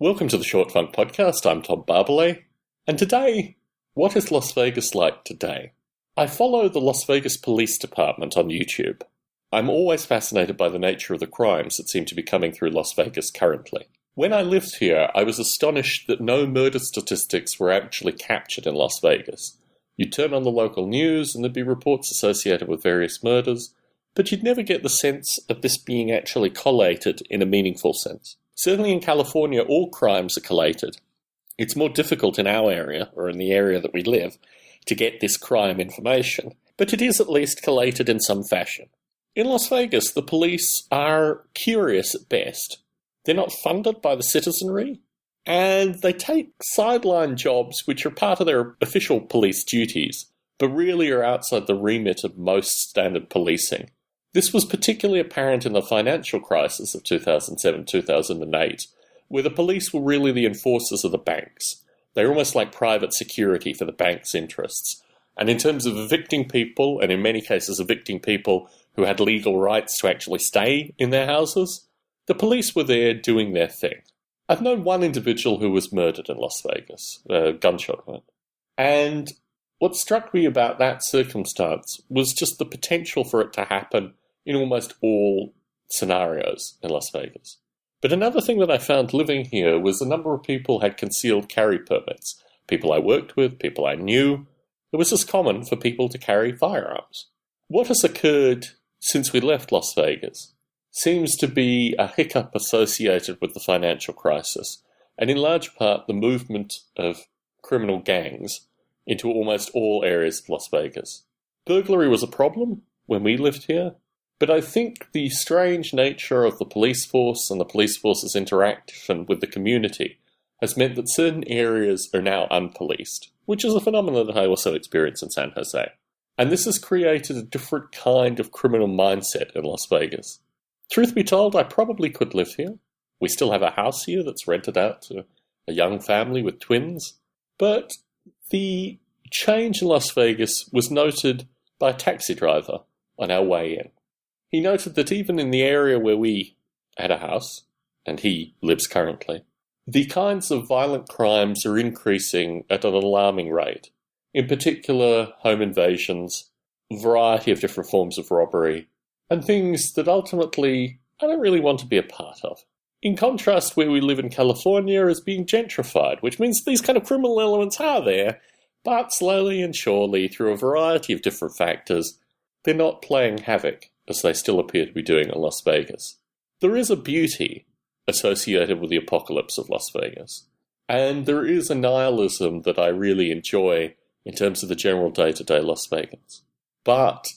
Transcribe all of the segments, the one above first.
Welcome to the Short Funk Podcast. I'm Tom Barbalet, and today, what is Las Vegas like today? I follow the Las Vegas Police Department on YouTube. I'm always fascinated by the nature of the crimes that seem to be coming through Las Vegas currently. When I lived here, I was astonished that no murder statistics were actually captured in Las Vegas. You'd turn on the local news and there'd be reports associated with various murders, but you'd never get the sense of this being actually collated in a meaningful sense. Certainly in California, all crimes are collated. It's more difficult in our area, or in the area that we live, to get this crime information, but it is at least collated in some fashion. In Las Vegas, the police are curious at best. They're not funded by the citizenry, and they take sideline jobs which are part of their official police duties, but really are outside the remit of most standard policing. This was particularly apparent in the financial crisis of 2007-2008, where the police were really the enforcers of the banks. They were almost like private security for the bank's interests. And in terms of evicting people, and in many cases evicting people who had legal rights to actually stay in their houses, the police were there doing their thing. I've known one individual who was murdered in Las Vegas, a gunshot wound. And what struck me about that circumstance was just the potential for it to happen in almost all scenarios in Las Vegas. But another thing that I found living here was a number of people had concealed carry permits. People I worked with, people I knew. It was just common for people to carry firearms. What has occurred since we left Las Vegas seems to be a hiccup associated with the financial crisis, and in large part the movement of criminal gangs into almost all areas of Las Vegas. Burglary was a problem when we lived here, but I think the strange nature of the police force and the police force's interaction with the community has meant that certain areas are now unpoliced, which is a phenomenon that I also experience in San Jose. And this has created a different kind of criminal mindset in Las Vegas. Truth be told, I probably could live here. We still have a house here that's rented out to a young family with twins. But the change in Las Vegas was noted by a taxi driver on our way in. He noted that even in the area where we had a house, and he lives currently, the kinds of violent crimes are increasing at an alarming rate. In particular, home invasions, a variety of different forms of robbery, and things that ultimately I don't really want to be a part of. In contrast, where we live in California is being gentrified, which means these kind of criminal elements are there, but slowly and surely, through a variety of different factors, they're not playing havoc, as they still appear to be doing in Las Vegas. There is a beauty associated with the apocalypse of Las Vegas, and there is a nihilism that I really enjoy in terms of the general day-to-day Las Vegas. But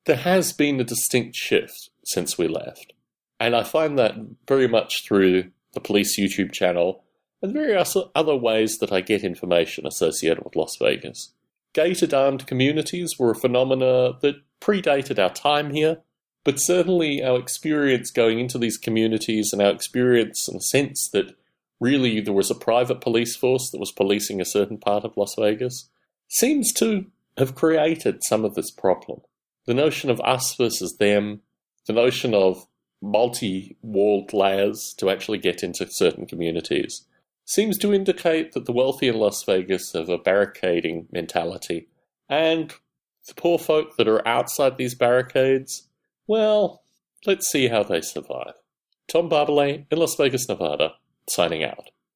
there has been a distinct shift since we left, and I find that very much through the police YouTube channel and various other ways that I get information associated with Las Vegas. Gated armed communities were a phenomena that predated our time here, but certainly our experience going into these communities and our experience in the sense that really there was a private police force that was policing a certain part of Las Vegas seems to have created some of this problem. The notion of us versus them, the notion of multi-walled layers to actually get into certain communities, seems to indicate that the wealthy in Las Vegas have a barricading mentality, and the poor folk that are outside these barricades, well, let's see how they survive. Tom Barbalet in Las Vegas, Nevada, signing out.